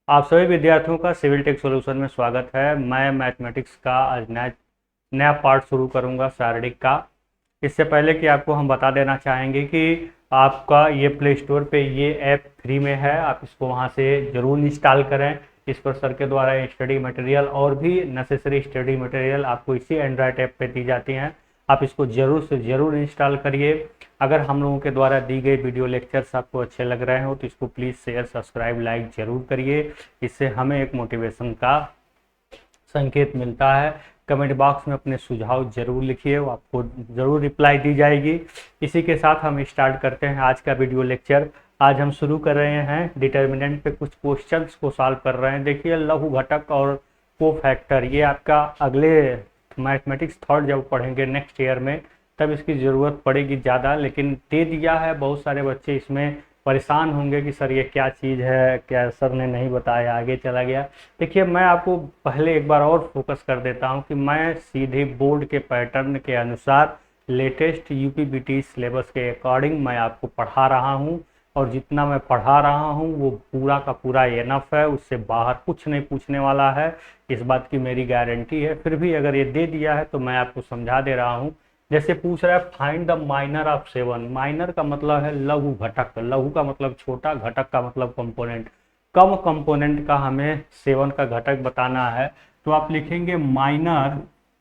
आप सभी विद्यार्थियों का सिविल टेक सॉल्यूशन में स्वागत है। मैं मैथमेटिक्स का आज नया नया पार्ट शुरू करूंगा शारीरिक का। इससे पहले कि आपको हम बता देना चाहेंगे कि आपका ये प्ले स्टोर पे ये ऐप फ्री में है, आप इसको वहाँ से ज़रूर इंस्टॉल करें। इस पर सर के द्वारा स्टडी मटेरियल और भी नेसेसरी स्टडी मटेरियल आपको इसी एंड्रॉयड ऐप पे दी जाती हैं। आप इसको ज़रूर से ज़रूर इंस्टॉल करिए। अगर हम लोगों के द्वारा दी गई वीडियो लेक्चर्स आपको अच्छे लग रहे हो तो इसको प्लीज़ शेयर सब्सक्राइब लाइक ज़रूर करिए। इससे हमें एक मोटिवेशन का संकेत मिलता है। कमेंट बॉक्स में अपने सुझाव जरूर लिखिए, वो आपको ज़रूर रिप्लाई दी जाएगी। इसी के साथ हम स्टार्ट करते हैं आज का वीडियो लेक्चर। आज हम शुरू कर रहे हैं डिटर्मिनेंट पे कुछ क्वेश्चंस को सॉल्व कर रहे हैं। देखिए, लघु घटक और को फैक्टर ये आपका अगले मैथमेटिक्स थर्ड जब पढ़ेंगे नेक्स्ट ईयर में तब इसकी ज़रूरत पड़ेगी ज़्यादा, लेकिन दे दिया है। बहुत सारे बच्चे इसमें परेशान होंगे कि सर ये क्या चीज़ है, क्या सर ने नहीं बताया, आगे चला गया। देखिए, मैं आपको पहले एक बार और फोकस कर देता हूं कि मैं सीधे बोर्ड के पैटर्न के अनुसार लेटेस्ट यूपीबीटी सिलेबस के अकॉर्डिंग मैं आपको पढ़ा रहा हूं। और जितना मैं पढ़ा रहा हूं वो पूरा का पूरा इनफ है, उससे बाहर कुछ नहीं पूछने वाला है, इस बात की मेरी गारंटी है। फिर भी अगर ये दे दिया है तो मैं आपको समझा दे रहा हूँ। जैसे पूछ रहा है find the minor of 7। Minor का मतलब है लघु घटक, लघु का मतलब छोटा, घटक का मतलब कंपोनेंट। कम कंपोनेंट का हमें 7 का घटक बताना है। तो आप लिखेंगे माइनर,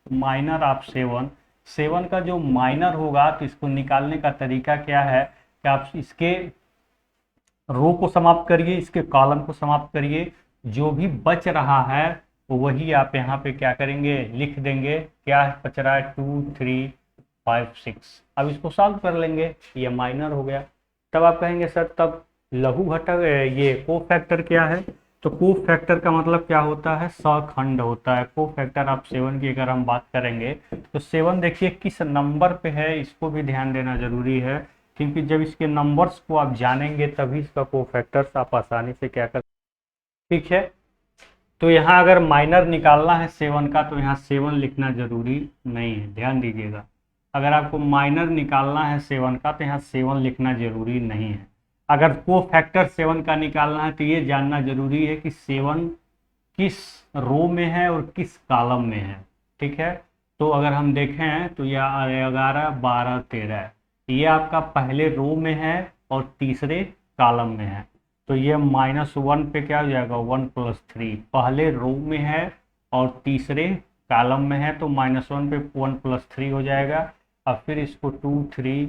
माइनर ऑफ 7। 7 का जो माइनर होगा तो इसको निकालने का तरीका क्या है कि आप इसके रो को समाप्त करिए, इसके कॉलम को समाप्त करिए, जो भी बच रहा है वही आप यहाँ पे क्या करेंगे, लिख देंगे। क्या बच रहा है, 2 3 5 6। अब इसको सॉल्व कर लेंगे, ये माइनर हो गया। तब आप कहेंगे सर तब लघु घटक ये को फैक्टर क्या है। तो को फैक्टर का मतलब क्या होता है, सखंड होता है। को फैक्टर आप 7 की अगर हम बात करेंगे तो 7 देखिए किस नंबर पे है, इसको भी ध्यान देना जरूरी है। क्योंकि जब इसके नंबर्स को आप जानेंगे तभी इसका को फैक्टर्स आप आसानी से क्या कर, ठीक है। तो यहाँ अगर माइनर निकालना है 7 का तो यहाँ 7 लिखना जरूरी नहीं है, ध्यान दीजिएगा। अगर आपको माइनर निकालना है 7 का तो यहाँ 7 लिखना जरूरी नहीं है। अगर को फैक्टर 7 का निकालना है तो ये जानना जरूरी है कि 7 किस रो में है और किस कॉलम में है, ठीक है। तो अगर हम देखें तो यह 11 12 13, ये आपका पहले रो में है और तीसरे कॉलम में है। तो ये -1 पे क्या हो जाएगा, 1+3 पहले रो में है और तीसरे कॉलम में है, तो -1 पे 1+3 हो जाएगा। अब फिर इसको 2 3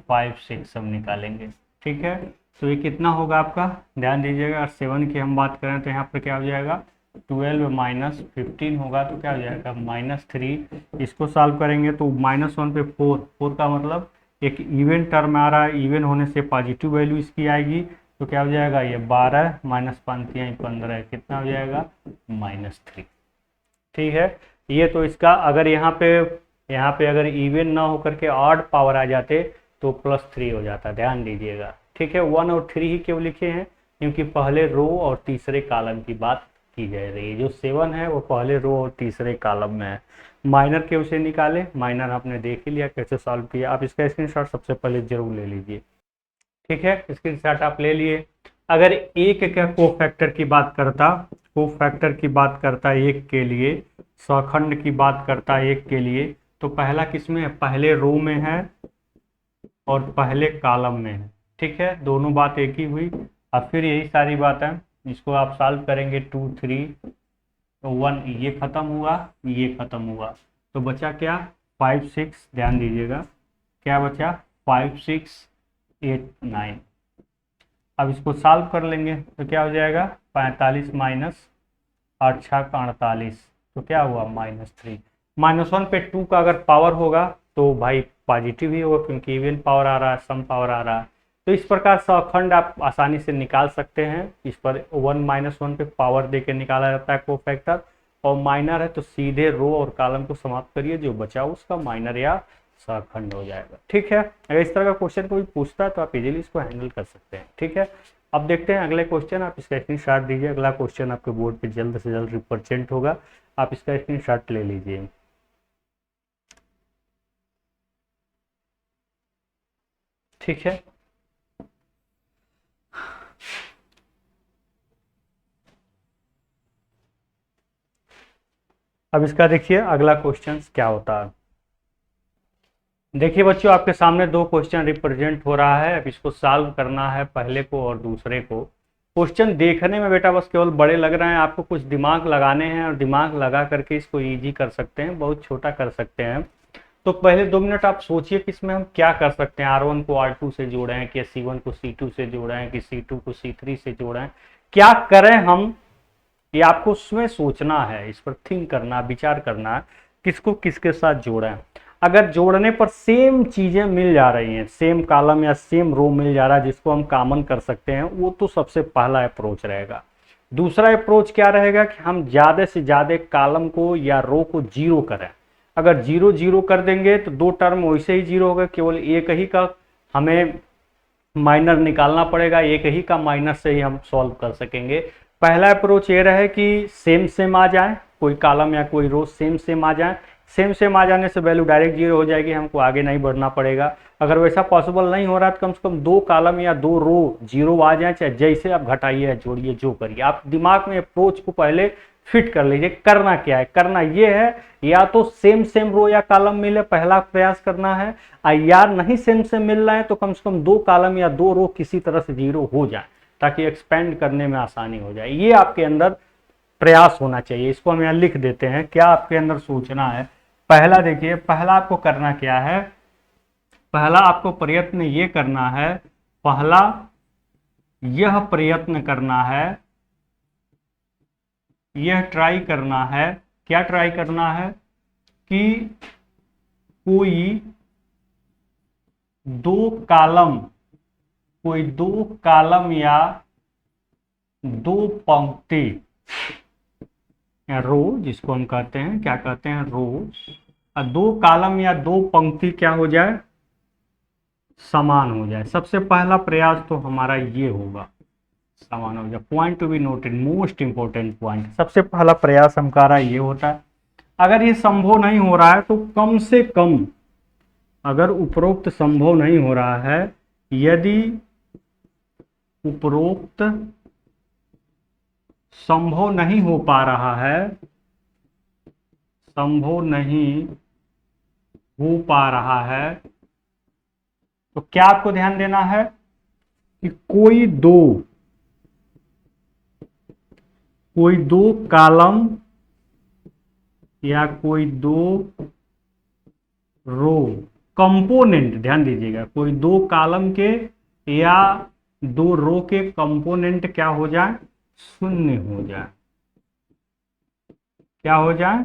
5 6 सब निकालेंगे, ठीक है। तो ये कितना होगा आपका, ध्यान दीजिएगा। 7 की हम बात करें तो यहाँ पर क्या हो जाएगा, 12 -15 होगा, तो क्या हो जाएगा -3। इसको सॉल्व करेंगे तो -1 पे 4, 4 का मतलब एक इवन टर्म आ रहा है, इवन होने से पॉजिटिव वैल्यू इसकी आएगी। तो क्या हो जाएगा, ये 12 -5 15, कितना हो जाएगा -3, ठीक है। ये तो इसका अगर यहाँ पे अगर इवन ना होकर के ऑड पावर आ जाते तो +3 हो जाता, ध्यान दीजिएगा, ठीक है। 1 और 3 ही क्यों लिखे हैं, क्योंकि पहले रो और तीसरे कॉलम की बात की जा रही है। जो 7 है वो पहले रो और तीसरे कॉलम में है। माइनर के उसे निकाले, माइनर आपने देख ही लिया कैसे सॉल्व किया। आप इसका स्क्रीनशॉट सबसे पहले जरूर ले लीजिए, ठीक है। स्क्रीनशॉट आप ले लिए। अगर एक का कोफैक्टर की बात करता, कोफैक्टर की बात करता एक के लिए, सौखंड की बात करता एक के लिए, तो पहला किसमें है, पहले रो में है और पहले कॉलम में है, ठीक है। दोनों बात एक ही हुई। अब फिर यही सारी बात है, इसको आप सॉल्व करेंगे 2 3, तो 1 ये खत्म हुआ, ये खत्म हुआ, तो बचा क्या, 5 6, ध्यान दीजिएगा क्या बचा, 5 6 8 9। अब इसको सॉल्व कर लेंगे तो क्या हो जाएगा, 45 माइनस 8 6 48, तो क्या हुआ -3। -1 पे 2 का अगर पावर होगा तो भाई पॉजिटिव ही होगा, क्योंकि इवन पावर आ रहा है, सम पावर आ रहा है। तो इस प्रकार से अखंड आप आसानी से निकाल सकते हैं। इस पर 1 -1 पे पावर दे के निकाला जाता है को फैक्टर। और माइनर है तो सीधे रो और कॉलम को समाप्त करिए, जो बचा उसका माइनर या सखंड हो जाएगा, ठीक है। अगर इस तरह का क्वेश्चन कोई पूछता है तो आप इजीली इसको हैंडल कर सकते हैं, ठीक है। अब देखते हैं अगले क्वेश्चन, आप इसका स्क्रीनशॉट दीजिए। अगला क्वेश्चन आपके बोर्ड पे जल्द से जल्द रिप्रेजेंट होगा, आप इसका स्क्रीनशॉट ले लीजिए, ठीक है। अब इसका देखिए अगला क्वेश्चन क्या होता है। देखिए बच्चों, आपके सामने दो क्वेश्चन रिप्रेजेंट हो रहा है। अब इसको सॉल्व करना है, पहले को और दूसरे को। क्वेश्चन देखने में बेटा बस केवल बड़े लग रहे हैं, आपको कुछ दिमाग लगाने हैं और दिमाग लगा करके इसको इजी कर सकते हैं, बहुत छोटा कर सकते हैं। तो पहले 2 मिनट आप सोचिए कि इसमें हम क्या कर सकते हैं। R1 को R2 से जोड़ें, कि C1 को C2 से जोड़ें, कि C2 को C3 से जोड़ें, क्या करें हम, ये आपको उसमें सोचना है, इस पर थिंक करना, विचार करना है, किसको किसके साथ जोड़ें। अगर जोड़ने पर सेम चीजें मिल जा रही हैं, सेम कॉलम या सेम रो मिल जा रहा है जिसको हम कॉमन कर सकते हैं, वो तो सबसे पहला अप्रोच रहेगा। दूसरा अप्रोच क्या रहेगा कि हम ज़्यादा से ज़्यादा कॉलम को या रो को जीरो करें। अगर जीरो जीरो कर देंगे तो दो टर्म वैसे ही जीरो होगा, केवल एक ही का हमें माइनर निकालना पड़ेगा, एक ही का माइनर से ही हम सॉल्व कर सकेंगे। पहला अप्रोच ये रहे कि सेम सेम आ जाए, कोई कॉलम या कोई रो सेम सेम आ जाए। सेम सेम आ जाने से वैल्यू डायरेक्ट जीरो हो जाएगी, हमको आगे नहीं बढ़ना पड़ेगा। अगर वैसा पॉसिबल नहीं हो रहा तो कम से कम दो कॉलम या दो रो जीरो आ जाए, चाहे जैसे आप घटाइए या जोड़िए जो करिए। आप दिमाग में अप्रोच को पहले फिट कर लीजिए। करना क्या है, करना ये है, या तो सेम सेम रो या कॉलम मिले, पहला प्रयास करना है। या नहीं सेम सेम मिल रहा है तो कम से कम दो कॉलम या दो रो किसी तरह से जीरो हो जाए, ताकि एक्सपेंड करने में आसानी हो जाए। ये आपके अंदर प्रयास होना चाहिए। इसको हम यहाँ लिख देते हैं, क्या आपके अंदर सोचना है। पहला देखिए, पहला आपको करना क्या है, पहला आपको प्रयत्न ये करना है, पहला यह प्रयत्न करना है, यह ट्राई करना है। क्या ट्राई करना है कि कोई दो कॉलम, कोई दो कॉलम या दो पंक्ति, रो जिसको हम कहते हैं, क्या कहते हैं, रो। दो कॉलम या दो पंक्ति क्या हो जाए, समान हो जाए। सबसे पहला प्रयास तो हमारा ये होगा, समान हो जाए। Point to be noted, most important point, सबसे पहला प्रयास हमारा ये होता है। अगर ये संभव नहीं हो रहा है तो कम से कम, अगर उपरोक्त संभव नहीं हो रहा है, यदि उपरोक्त संभव नहीं हो पा रहा है, संभव नहीं हो पा रहा है, तो क्या आपको ध्यान देना है कि कोई दो कॉलम या कोई दो रो कंपोनेंट, ध्यान दीजिएगा, कोई दो कॉलम के या दो रो के कंपोनेंट क्या हो जाए, शून्य हो जाए। क्या हो जाए,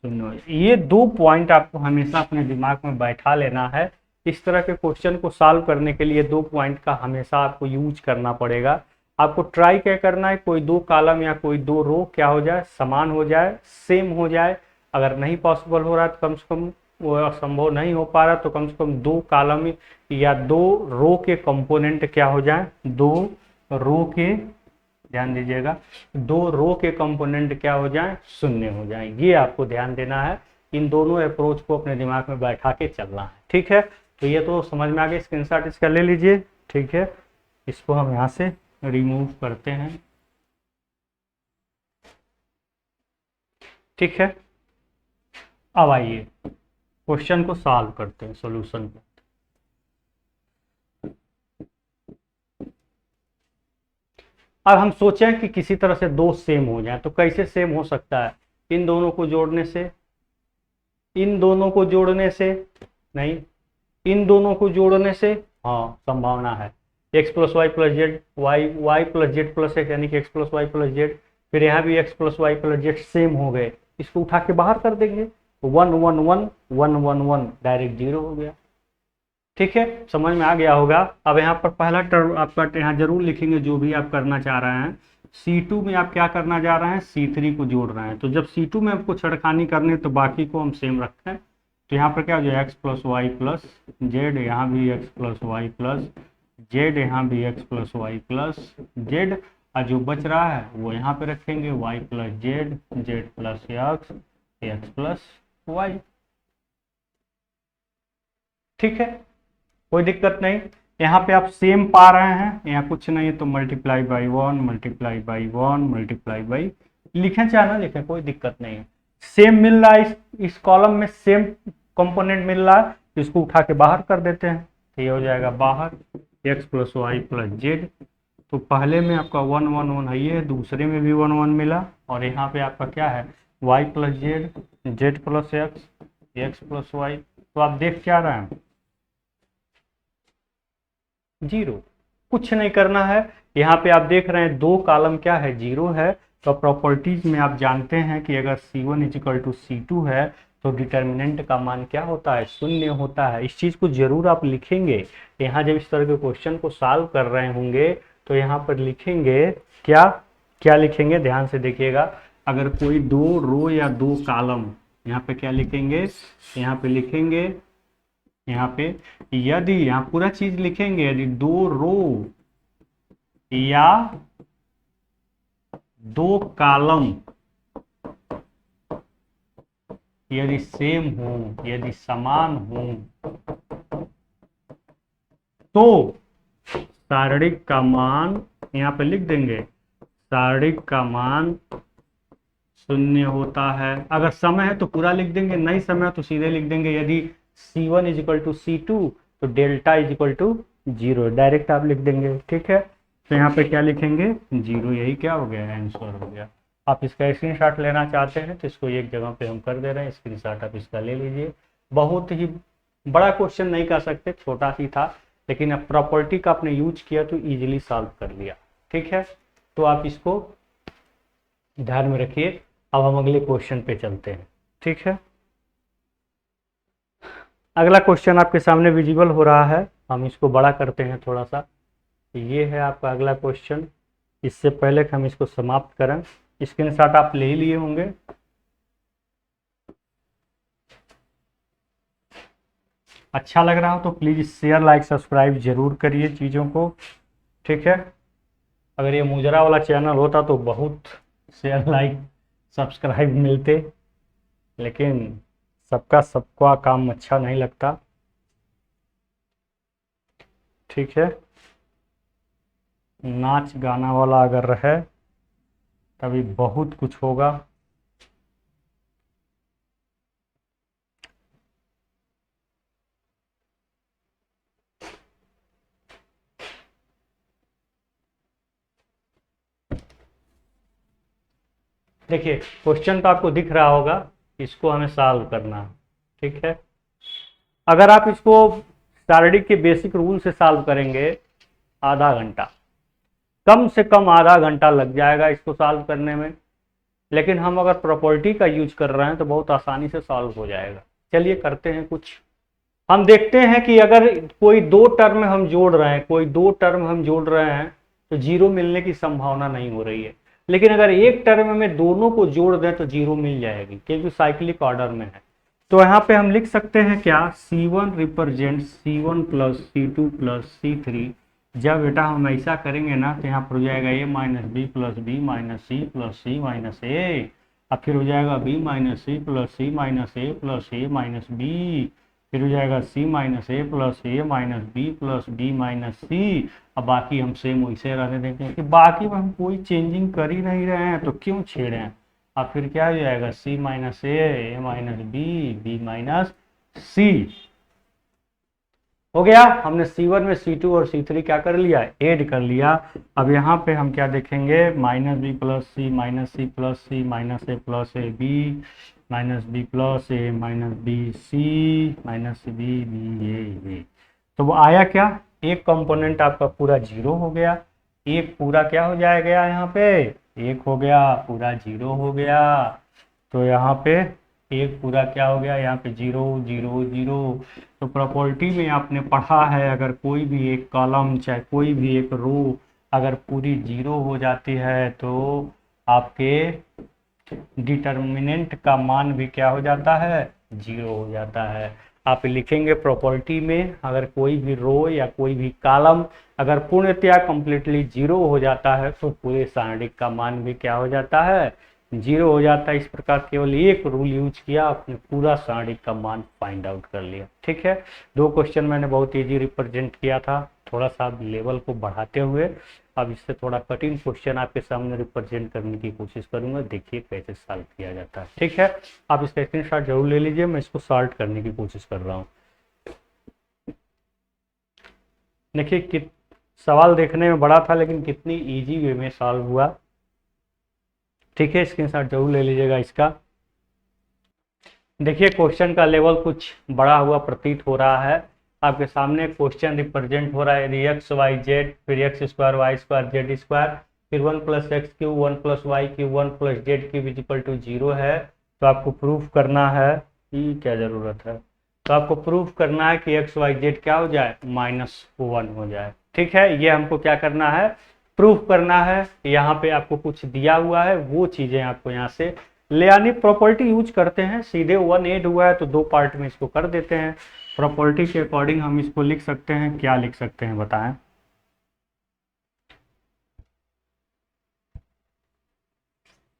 शून्य हो जाए। ये दो पॉइंट आपको हमेशा अपने दिमाग में बैठा लेना है। इस तरह के क्वेश्चन को सॉल्व करने के लिए दो पॉइंट का हमेशा आपको यूज करना पड़ेगा। आपको ट्राई क्या करना है, कोई दो कॉलम या कोई दो रो क्या हो जाए, समान हो जाए, सेम हो जाए। अगर नहीं पॉसिबल हो रहा तो कम से कम, वो संभव नहीं हो पा रहा तो कम से कम दो कॉलम या दो रो के कंपोनेंट क्या हो जाए, दो रो के, ध्यान दीजिएगा, दो रो के कंपोनेंट क्या हो जाए, शून्य हो जाए। ये आपको ध्यान देना है। इन दोनों अप्रोच को अपने दिमाग में बैठा के चलना है, ठीक है। तो ये तो समझ में आ गया, स्क्रीनशॉट इसका ले लीजिए, ठीक है। इसको हम यहाँ से रिमूव करते हैं, ठीक है। अब आइए क्वेश्चन को सॉल्व करते हैं, सॉल्यूशन को। अब हम सोचें कि किसी तरह से दो सेम हो जाए, तो कैसे सेम हो सकता है, इन दोनों को जोड़ने से, इन दोनों को जोड़ने से नहीं, इन दोनों को जोड़ने से, हाँ संभावना है। X plus y plus z, y plus z plus x, यानी कि x plus y plus z. फिर यहाँ भी x plus y plus z same हो गए, इसको उठा के बाहर कर देंगे, 1 1 1 1 1 1 डायरेक्ट जीरो हो गया, ठीक है। समझ में आ गया होगा। अब यहाँ पर पहला टर्म आपका यहाँ जरूर लिखेंगे, जो भी आप करना चाह रहे हैं। C2 में आप क्या करना चाह रहे हैं, C3 को जोड़ रहे हैं। तो जब C2 में आपको छेड़खानी करनी है तो बाकी को हम सेम रखते हैं। तो यहाँ पर क्या हो जाए, x plus y plus z, यहाँ भी x plus y plus z, यहाँ भी x plus y plus z, और जो बच रहा है वो यहाँ पे रखेंगे, y plus z, z plus x, x plus y, ठीक है, कोई दिक्कत नहीं। यहाँ पे आप सेम पा रहे हैं, यहाँ कुछ नहीं है तो multiply by 1, multiply by 1, multiply by लिखें चाहे ना लिखें कोई दिक्कत नहीं है। सेम मिल रहा है, इस कॉलम में सेम कंपोनेंट मिल रहा है, इसको उठा के बाहर कर देते हैं, तो ये हो जाएगा बाहर x plus y plus z. तो पहले में आपका 1 1 1 है, ये दूसरे में भी 1 1 मिला, और यहाँ पे आपका क्या है y plus z, z plus x plus y. तो आप देख क्या रहे हैं, जीरो, कुछ नहीं करना है। यहाँ पे आप देख रहे हैं दो कॉलम क्या है, जीरो है। तो प्रॉपर्टीज में आप जानते हैं कि अगर C1 इजिकल टू C2 है तो डिटर्मिनेंट का मान क्या होता है, शून्य होता है। इस चीज़ को जरूर आप लिखेंगे। यहाँ जब इस तरह के क्वेश्चन को सॉल्व कर रहे होंगे तो यहाँ पर लिखेंगे क्या, क्या लिखेंगे, ध्यान से देखिएगा। अगर कोई दो रो या दो कॉलम, यहाँ पे क्या लिखेंगे, यहाँ पे लिखेंगे, यहाँ पे यदि, यहाँ पूरा चीज लिखेंगे, यदि दो रो या दो कॉलम यदि सेम हो, यदि समान हो, तो सारणिक का मान, यहाँ पे लिख देंगे सारणिक का मान शून्य होता है। अगर समय है तो पूरा लिख देंगे, नहीं समय तो सीधे लिख देंगे यदि C1 इजिकल टू C2 तो delta is equal to zero, direct आप लिख देंगे। ठीक है, तो यहाँ पे क्या लिखेंगे, जीरो, यही क्या हो गया, आंसर हो गया। आप इसका स्क्रीनशॉट लेना चाहते हैं तो इसको एक जगह पे हम कर दे रहे हैं, स्क्रीनशॉट आप इसका ले लीजिए। बहुत ही बड़ा क्वेश्चन नहीं कर सकते, छोटा सी था, लेकिन अब प्रॉपर्टी का आपने यूज किया तो इजीली सॉल्व कर लिया। ठीक है, तो आप इसको ध्यान में रखिए। अब हम अगले क्वेश्चन पे चलते हैं। ठीक है, अगला क्वेश्चन आपके सामने विजिबल हो रहा है, हम इसको बड़ा करते हैं थोड़ा सा। ये है आपका अगला क्वेश्चन। इससे पहले कि हम इसको समाप्त करें, स्क्रीनशॉट आप ले ही लिए होंगे। अच्छा लग रहा हो तो प्लीज़ शेयर लाइक सब्सक्राइब जरूर करिए चीज़ों को। ठीक है, अगर ये मुजरा वाला चैनल होता तो बहुत शेयर लाइक सब्सक्राइब मिलते, लेकिन सबका काम अच्छा नहीं लगता। ठीक है, नाच गाना वाला अगर रहे तभी बहुत कुछ होगा। देखिए क्वेश्चन तो आपको दिख रहा होगा, इसको हमें सॉल्व करना है। ठीक है, अगर आप इसको सारणिक के बेसिक रूल से सॉल्व करेंगे आधा घंटा, कम से कम आधा घंटा लग जाएगा इसको सॉल्व करने में। लेकिन हम अगर प्रॉपर्टी का यूज कर रहे हैं तो बहुत आसानी से सॉल्व हो जाएगा। चलिए करते हैं कुछ। हम देखते हैं कि अगर कोई दो टर्म हम जोड़ रहे हैं, कोई दो टर्म हम जोड़ रहे हैं तो जीरो मिलने की संभावना नहीं हो रही है। लेकिन अगर एक टर्म में दोनों को जोड़ दें तो जीरो मिल जाएगी, क्योंकि साइक्लिक ऑर्डर में है। तो यहाँ पे हम लिख सकते हैं क्या, C1 represent C1 plus C2 plus C3। जब बेटा हम ऐसा करेंगे ना तो यहाँ पर हो जाएगा A minus B plus B minus C plus C minus A, अब फिर हो जाएगा B minus C plus C minus A plus A minus B, फिर हो जाएगा C minus A plus A minus B plus B minus C. अब बाकी हम सेम वैसे रहने देते हैं कि बाकी में हम कोई चेंजिंग कर ही नहीं रहे हैं तो क्यों छेड़े हैं। अब फिर क्या हो जाएगा, C माइनस ए माइनस बी, बी माइनस सी। हो गया, हमने C1 में C2 और C3 क्या कर लिया, ऐड कर लिया। अब यहाँ पे हम क्या देखेंगे, minus B plus C minus C plus C minus A plus A B minus B plus A minus B C minus B B A. तो वो आया क्या, एक कंपोनेंट आपका पूरा जीरो हो गया, एक पूरा क्या हो जाएगा, यहाँ पे एक हो गया पूरा जीरो हो गया। तो यहाँ पे एक पूरा क्या हो गया, यहाँ पे जीरो जीरो जीरो। तो प्रॉपर्टी में आपने पढ़ा है, अगर कोई भी एक कॉलम चाहे कोई भी एक रो अगर पूरी जीरो हो जाती है तो आपके डिटर्मिनेंट का मान भी क्या हो जाता है, जीरो हो जाता है। आप लिखेंगे प्रॉपर्टी में अगर कोई भी रो या कोई भी कॉलम अगर पूर्णतया कंप्लीटली जीरो हो जाता है तो पूरे सारणिक का मान भी क्या हो जाता है, जीरो हो जाता है। इस प्रकार केवल एक रूल यूज किया, आपने पूरा सारणिक का मान फाइंड आउट कर लिया। ठीक है, दो क्वेश्चन मैंने बहुत इजी रिप्रेजेंट किया था, थोड़ा सा लेवल को बढ़ाते हुए। अब इससे थोड़ा कठिन क्वेश्चन आपके सामने रिप्रेजेंट करने की कोशिश करूंगा, देखिए कैसे सॉल्व किया जाता है। ठीक है, आप इसका स्क्रीनशॉट जरूर ले लीजिए, मैं इसको सॉल्व करने की कोशिश कर रहा हूँ। देखिए कि सवाल देखने में बड़ा था लेकिन कितनी इजी वे में सॉल्व हुआ। ठीक है, स्क्रीनशॉट जरूर ले लीजिएगा इसका। देखिए क्वेश्चन का लेवल कुछ बड़ा हुआ प्रतीत हो रहा है। आपके सामने क्वेश्चन रिप्रेजेंट हो रहा है, यदि एक्स वाई जेड फिर x square y square z square फिर 1+x³ 1+y³ 1+z³ equal to 0 है, तो आपको प्रूफ करना है कि क्या जरूरत है, तो आपको प्रूफ करना है कि एक्स वाई जेड क्या हो जाए, -1 हो जाए। ठीक है, ये हमको क्या करना है, प्रूफ करना है। यहाँ पे आपको कुछ दिया हुआ है, वो चीजें आपको यहाँ से ले आनी। प्रॉपर्टी यूज करते हैं, सीधे 1 ऐड हुआ है तो 2 पार्ट में इसको कर देते हैं। प्रॉपर्टी के अकॉर्डिंग हम इसको लिख सकते हैं, क्या लिख सकते हैं बताएं।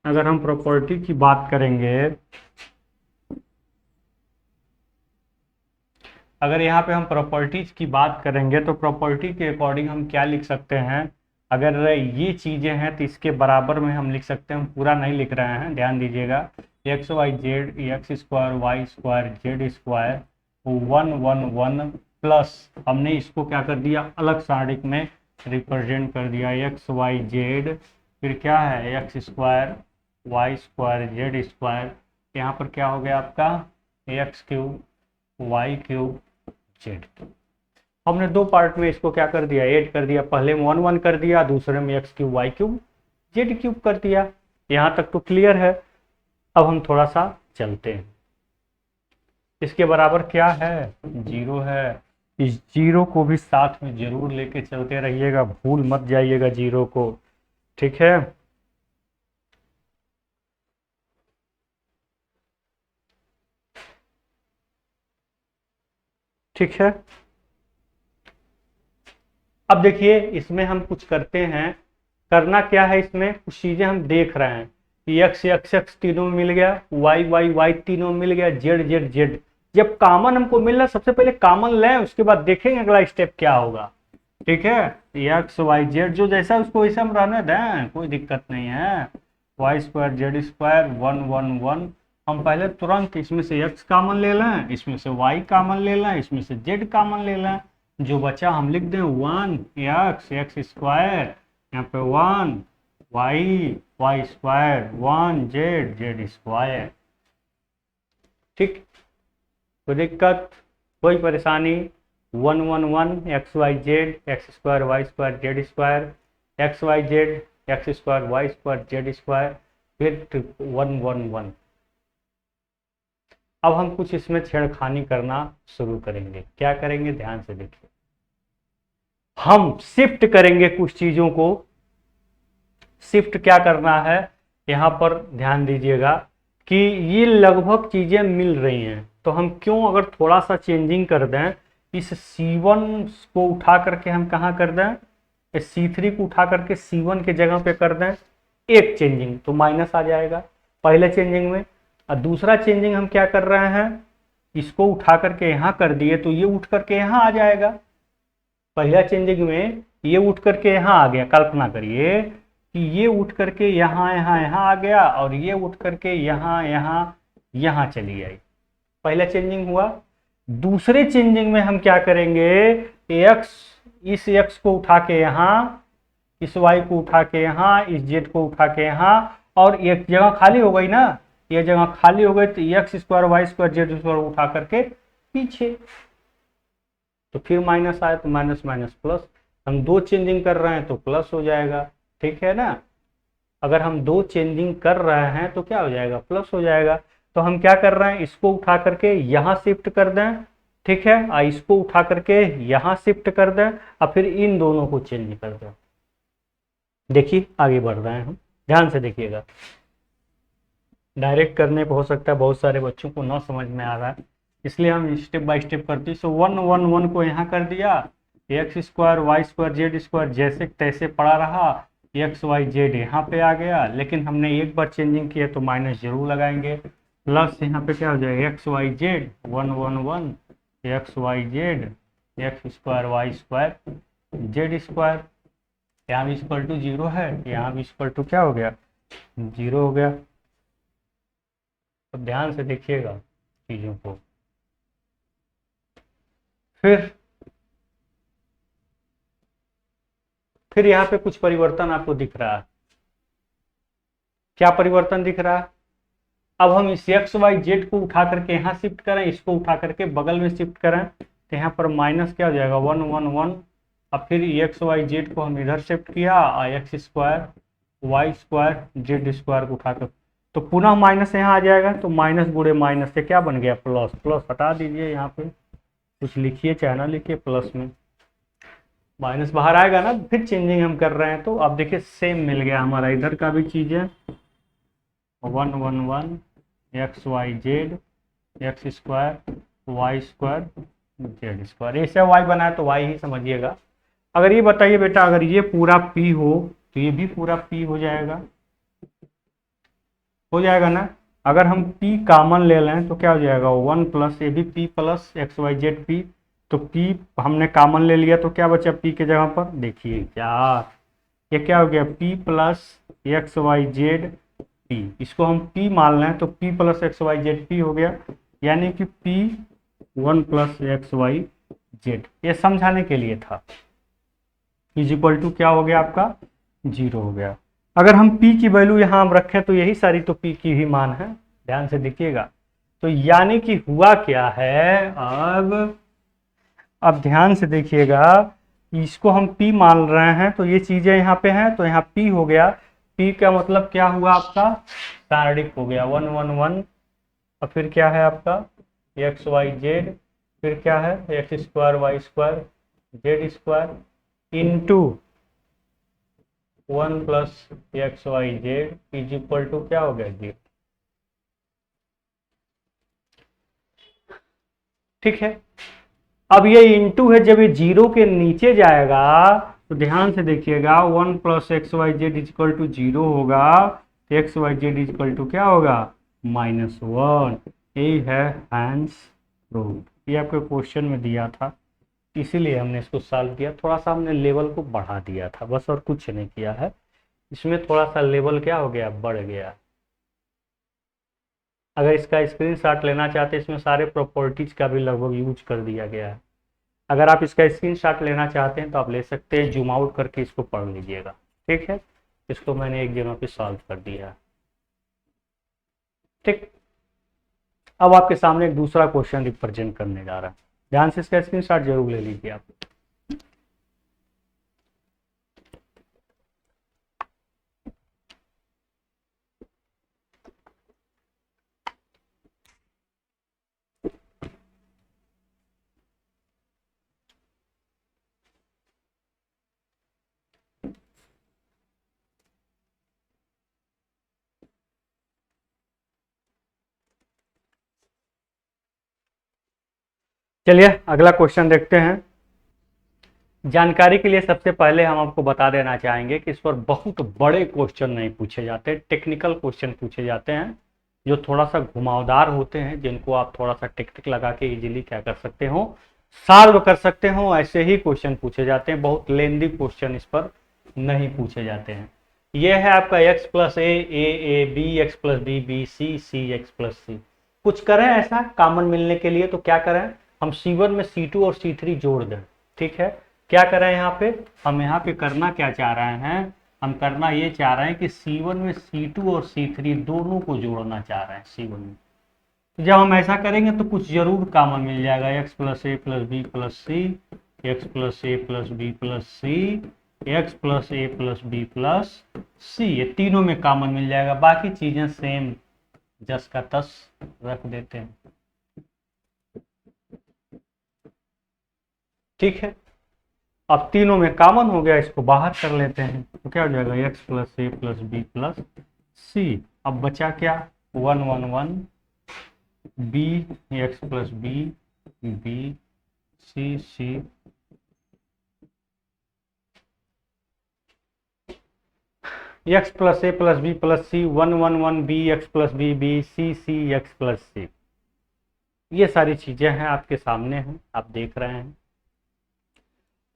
अगर हम प्रॉपर्टी की बात करेंगे, अगर यहाँ पे हम प्रॉपर्टीज की बात करेंगे तो प्रॉपर्टी के अकॉर्डिंग हम क्या लिख सकते हैं, अगर ये चीजें हैं तो इसके बराबर में हम लिख सकते हैं, हम पूरा नहीं लिख रहे हैं, ध्यान दीजिएगा। X y z x square y square z square 1 1 1 plus हमने इसको क्या कर दिया, अलग सारणिक में रिप्रेजेंट कर दिया, एक्स वाई जेड फिर क्या है x square y square z square, यहाँ पर क्या हो गया आपका x³ y³ जेड। हमने 2 पार्ट में इसको क्या कर दिया, ऐड कर दिया, पहले में 1 1 कर दिया, दूसरे में x³ y³ z³ कर दिया। यहाँ तक तो क्लियर है। अब हम थोड़ा सा चलते हैं, इसके बराबर क्या है, 0 है। इस 0 को भी साथ में जरूर लेके चलते रहिएगा, भूल मत जाइएगा 0 को। ठीक है, ठीक है। अब देखिए इसमें हम कुछ करते हैं, करना क्या है, इसमें कुछ चीजें हम देख रहे हैं कि x x x तीनों में मिल गया, y y y तीनों में मिल गया, z z z। जब कॉमन हमको मिलना, सबसे पहले कॉमन लें, उसके बाद देखेंगे अगला स्टेप क्या होगा। ठीक है, एक्स वाई जेड जो जैसा उसको वैसा हम रहने दें, कोई दिक्कत नहीं है। वाई स्क्वायर जेड स्क्वायर 1 1 1, हम पहले तुरंत इसमें से x कॉमन ले लें, इसमें से y कॉमन ले लें, इसमें से z कॉमन ले लें, जो बचा हम लिख दें 1 x स्क्वायर, यहाँ पे 1 y स्क्वायर 1 z स्क्वायर। ठीक, कोई दिक्कत, कोई परेशानी। 1 1 1 x y z x square y square z square, x y z x square y square z square, फिर 1 1 1। अब हम कुछ इसमें छेड़खानी करना शुरू करेंगे। क्या करेंगे, ध्यान से देखिए, हम शिफ्ट करेंगे कुछ चीजों को। शिफ्ट क्या करना है, यहां पर ध्यान दीजिएगा कि ये लगभग चीजें मिल रही हैं, तो हम क्यों अगर थोड़ा सा चेंजिंग कर दें, इस C1 को उठा करके हम कहाँ कर दें, इस C3 को उठा करके C1 के जगह पे कर दें, एक चेंजिंग तो माइनस आ जाएगा पहले चेंजिंग में। और दूसरा चेंजिंग हम क्या कर रहे हैं, इसको उठा करके यहाँ कर दिए तो ये उठ करके यहाँ आ जाएगा। पहला चेंजिंग में ये उठ करके यहाँ आ गया, कल्पना करिए कि ये उठ करके यहाँ यहाँ यहाँ आ गया और ये उठ करके यहाँ यहाँ यहाँ चली आई, पहला चेंजिंग हुआ। दूसरे चेंजिंग में हम क्या करेंगे, इस x को उठा के यहाँ, इस y को उठा के यहाँ, इस z को उठा के यहाँ, और एक जगह खाली हो गई ना, ये जगह खाली हो गई तो x square y square z square उठा करके पीछे, तो फिर माइनस आए तो माइनस माइनस प्लस। हम 2 चेंजिंग कर रहे हैं तो प्लस हो जाएगा। ठीक है ना, अगर हम 2 चेंजिंग कर रहे हैं तो क्या हो जाएगा, प्लस हो जाएगा। तो हम क्या कर रहे हैं, इसको उठा करके यहाँ शिफ्ट कर दें, ठीक है, और इसको उठा करके यहाँ शिफ्ट कर दें, और फिर इन दोनों को चेंज कर दें। देखिए आगे बढ़ रहे हैं हम, ध्यान से देखिएगा। डायरेक्ट करने पर हो सकता है बहुत सारे बच्चों को ना समझ में आ रहा है, इसलिए हम स्टेप बाय स्टेप करते हैं। सो 1 1 1 को यहाँ कर दिया, x square y square z square जैसे तैसे पड़ा रहा, एक्स वाई जेड यहाँ पे आ गया, लेकिन हमने एक बार चेंजिंग किया तो माइनस जरूर लगाएंगे। प्लस यहाँ पे क्या हो जाएगा, x y z 1 1 1 x y z x square y square z square, यहाँ भी इक्वल टू 0 है, यहाँ भी इक्वल टू क्या हो गया, 0 हो गया। तो ध्यान से देखिएगा चीज़ों को। फिर यहाँ पे कुछ परिवर्तन आपको दिख रहा है। क्या परिवर्तन दिख रहा है? अब हम इस एक्स वाई जेड को उठा करके यहाँ शिफ्ट करें, इसको उठा करके बगल में शिफ्ट करें, तो यहाँ पर माइनस क्या हो जाएगा, 1 1 1। अब फिर एक्स वाई जेड को हम इधर शिफ्ट किया और x square y square z square को उठाकर, तो पुनः माइनस यहाँ आ जाएगा। तो माइनस गुणे माइनस से क्या बन गया, प्लस। प्लस हटा दीजिए, यहाँ पे कुछ लिखिए चाहे ना लिखिए, प्लस में माइनस बाहर आएगा ना, फिर चेंजिंग हम कर रहे हैं। तो अब देखिए सेम मिल गया हमारा, इधर का भी चीज़ है 1 1 1 x y z x square y square z square. ऐसे वाई बनाया तो वाई ही समझिएगा। अगर ये बताइए बेटा, अगर ये पूरा पी हो तो ये भी पूरा पी हो जाएगा, ना। अगर हम p कॉमन ले लें तो क्या हो जाएगा, 1 प्लस ये भी p plus x y z p. तो p हमने कॉमन ले लिया तो क्या बचा p के जगह पर, देखिए यार ये क्या हो गया, p plus x y z p। इसको हम p मान लें तो p plus x y z p हो गया, यानी कि p 1 plus x y z. ये समझाने के लिए था। इज इक्वल टू क्या हो गया आपका, 0 हो गया। अगर हम p की वैल्यू यहाँ हम रखें तो यही सारी तो p की ही मान है, ध्यान से देखिएगा। तो यानी कि हुआ क्या है, अब ध्यान से देखिएगा, इसको हम p मान रहे हैं तो ये चीजें यहाँ पे हैं, तो यहाँ p हो गया। p का मतलब क्या हुआ आपका, शारीरिक हो गया 1 1 1। और फिर क्या है आपका एक्स वाई जेड, फिर क्या है x square y square z square into 1 plus x y z is equal to क्या हो गया, 0। ठीक है। अब ये इंटू है, जब ये 0 के नीचे जाएगा तो ध्यान से देखिएगा, 1 plus x y z is equal to 0 होगा, तो x y z is equal to क्या होगा, -1। यही है हैंस रूल। ये आपके क्वेश्चन में दिया था, इसीलिए हमने इसको सॉल्व किया। थोड़ा सा हमने लेवल को बढ़ा दिया था बस, और कुछ नहीं किया है। इसमें थोड़ा सा लेवल क्या हो गया, बढ़ गया। अगर इसका स्क्रीनशॉट लेना चाहते हैं, इसमें सारे प्रॉपर्टीज का भी लगभग यूज कर दिया गया है। अगर आप इसका स्क्रीनशॉट लेना चाहते हैं तो आप ले सकते हैं, जूम आउट करके इसको पढ़ लीजिएगा। ठीक है, इसको मैंने एक जगह पे सॉल्व कर दिया है। ठीक, अब आपके सामने एक दूसरा क्वेश्चन रिप्रेजेंट करने जा रहा है, ध्यान से इसका स्क्रीनशॉट जरूर ले लीजिए आप। चलिए अगला क्वेश्चन देखते हैं। जानकारी के लिए सबसे पहले हम आपको बता देना चाहेंगे कि इस पर बहुत बड़े क्वेश्चन नहीं पूछे जाते, टेक्निकल क्वेश्चन पूछे जाते हैं, जो थोड़ा सा घुमावदार होते हैं, जिनको आप थोड़ा सा टेक्निक लगा के इजीली क्या कर सकते हो, सॉल्व कर सकते हो। ऐसे ही क्वेश्चन पूछे जाते हैं, बहुत लेंदी क्वेश्चन इस पर नहीं पूछे जाते हैं। ये है आपका x plus A B x plus B B C x plus C. कुछ करें ऐसा कॉमन मिलने के लिए तो क्या करें, हम C1 में C2 और C3 जोड़ दें। ठीक है, क्या करें यहाँ पे, हम यहाँ पे करना क्या चाह रहे हैं, हम करना ये चाह रहे हैं कि C1 में C2 और C3 दोनों को जोड़ना चाह रहे हैं C1 में। जब हम ऐसा करेंगे तो कुछ जरूर कॉमन मिल जाएगा, x plus A plus B plus C, x plus A plus B plus C, x plus A plus B plus C, ये तीनों में कॉमन मिल जाएगा। बाकी चीजें सेम जस का तस रख देते हैं। ठीक है, अब तीनों में कॉमन हो गया, इसको बाहर कर लेते हैं तो क्या हो जाएगा, x plus A plus B plus C. अब बचा क्या, 1 1 1 B x plus B B C C. X plus A plus B plus C 1 1 1 B x plus B B C C x plus C. ये सारी चीजें हैं आपके सामने हैं, आप देख रहे हैं।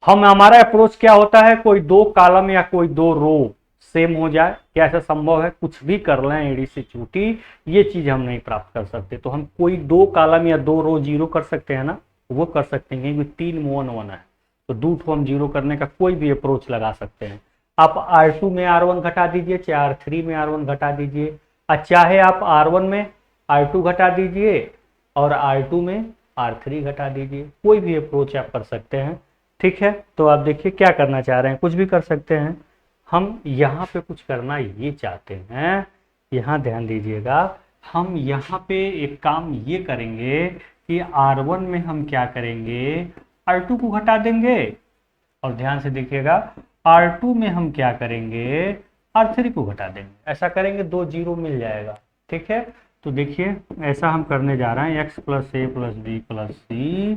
हम हमारा अप्रोच क्या होता है, कोई दो कॉलम या कोई दो रो सेम हो जाए, क्या ऐसा संभव है? कुछ भी कर लें एड़ी से चूटी, ये चीज हम नहीं प्राप्त कर सकते। तो हम कोई दो कॉलम या दो रो जीरो कर सकते हैं ना, वो कर सकते हैं क्योंकि तीन वन वन है, तो दो ठो हम जीरो करने का कोई भी अप्रोच लगा सकते हैं। आप R2 में R1 घटा दीजिए, चाहे R3 में R1 घटा दीजिए, और चाहे आप R1 में R2 घटा दीजिए और R2 में R3 घटा दीजिए, कोई भी अप्रोच आप कर सकते हैं। ठीक है, तो आप देखिए क्या करना चाह रहे हैं, कुछ भी कर सकते हैं। हम यहाँ पे कुछ करना ये चाहते हैं, यहाँ ध्यान दीजिएगा, हम यहाँ पे एक काम ये करेंगे कि R1 में हम क्या करेंगे, R2 को घटा देंगे, और ध्यान से देखिएगा R2 में हम क्या करेंगे, R3 को घटा देंगे। ऐसा करेंगे दो जीरो मिल जाएगा। ठीक है, तो देखिए ऐसा हम करने जा रहे हैं, x plus A plus B plus C.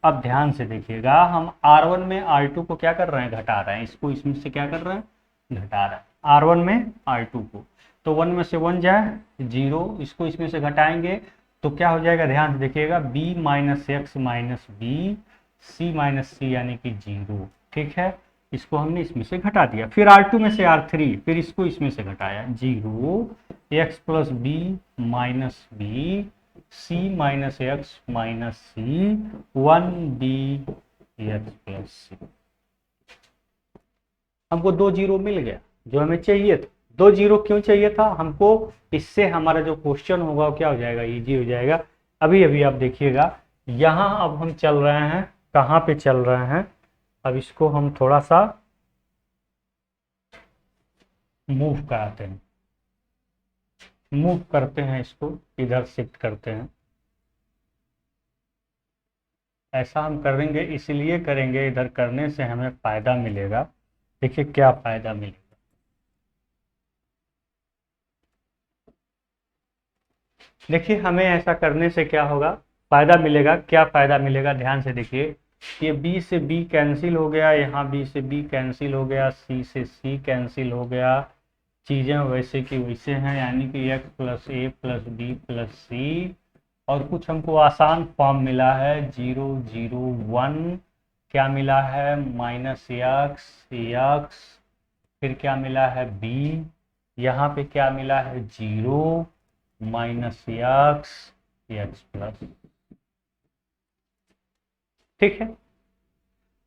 अब ध्यान से देखिएगा, हम R1 में R2 को क्या कर रहे हैं, घटा रहे हैं, इसको इसमें से क्या कर रहे हैं, घटा रहे हैं R1 में R2 को। तो 1 में से 1 जाए जीरो, इसको इसमें से घटाएंगे तो क्या हो जाएगा, ध्यान से देखिएगा, b minus x minus B, C minus C यानी कि जीरो। ठीक है, इसको हमने इसमें से घटा दिया, फिर R2 में से R3, फिर इसको इसमें से घटाया, zero, x plus B minus B, C minus x minus C, 1b x plus C. हमको दो जीरो मिल गया जो हमें चाहिए था। दो जीरो क्यों चाहिए था हमको, इससे हमारा जो क्वेश्चन होगा वो क्या हो जाएगा, इजी हो जाएगा। अभी अभी आप देखिएगा, यहाँ अब हम चल रहे हैं, कहाँ पे चल रहे हैं, अब इसको हम थोड़ा सा मूव कराते हैं, मूव करते हैं, इसको इधर शिफ्ट करते हैं। ऐसा हम करेंगे, इसलिए करेंगे, इधर करने से हमें फायदा मिलेगा। देखिए क्या फायदा मिलेगा, देखिए हमें ऐसा करने से क्या होगा, फायदा मिलेगा, क्या फायदा मिलेगा, ध्यान से देखिए। ये b से b कैंसिल हो गया, यहाँ b से b कैंसिल हो गया, c से c कैंसिल हो गया, चीजें वैसे की वैसे हैं, यानी कि x plus A plus B plus सी। और कुछ हमको आसान फॉर्म मिला है, 0 0 1, क्या मिला है, माइनस एक्स एक्स, फिर क्या मिला है b, यहाँ पे क्या मिला है, zero minus x x plus. ठीक है,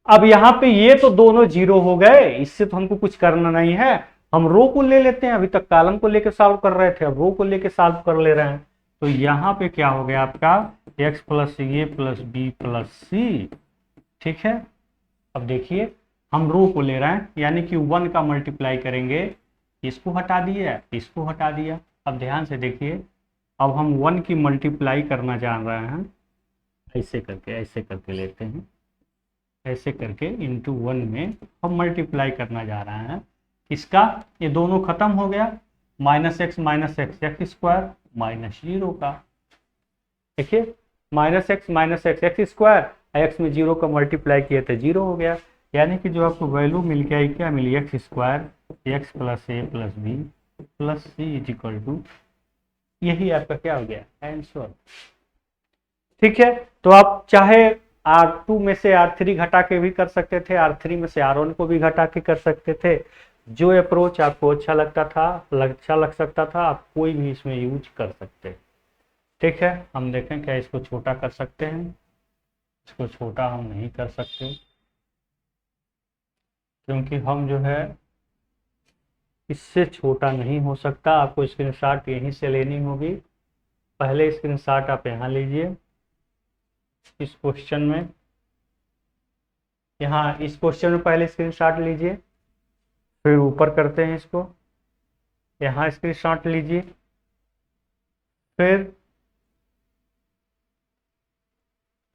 अब यहाँ पे ये तो दोनों जीरो हो गए, इससे तो हमको कुछ करना नहीं है, हम रो को ले लेते हैं। अभी तक कॉलम को लेके सॉल्व कर रहे थे, अब रो को लेके सॉल्व कर ले रहे हैं। तो यहाँ पे क्या हो गया आपका, x plus A plus B plus सी। ठीक है, अब देखिए हम रो को ले रहे हैं, यानी कि 1 का मल्टीप्लाई करेंगे, इसको हटा दिया, इसको हटा दिया। अब ध्यान से देखिए, अब हम 1 की मल्टीप्लाई करना जान रहे हैं, ऐसे करके लेते हैं, ऐसे करके इंटू 1 में हम मल्टीप्लाई करना जा रहे हैं। इसका ये दोनों खत्म हो गया, minus x x square minus zero का। देखिए minus x x square, x में जीरो का मल्टीप्लाई किया तो जीरो हो गया, यानी कि जो आपको वैल्यू मिल गया, क्या मिली, x square x plus A plus B plus C is equal to, यही आपका क्या हो गया, आंसर। ठीक है, तो आप चाहे R2 में से R3 घटा के भी कर सकते थे, R3 में से R1 को भी घटा के कर सकते थे, जो अप्रोच आपको अच्छा लगता था, अच्छा लग सकता था, आप कोई भी इसमें यूज कर सकते। ठीक है, हम देखें क्या इसको छोटा कर सकते हैं, इसको छोटा हम नहीं कर सकते, क्योंकि हम जो है इससे छोटा नहीं हो सकता। आपको स्क्रीनशॉट यहीं से लेनी होगी, पहले स्क्रीनशॉट आप यहाँ लीजिए, इस क्वेश्चन में, यहाँ इस क्वेश्चन में पहले स्क्रीनशॉट लीजिए, फिर ऊपर करते हैं इसको, यहाँ स्क्रीनशॉट लीजिए, फिर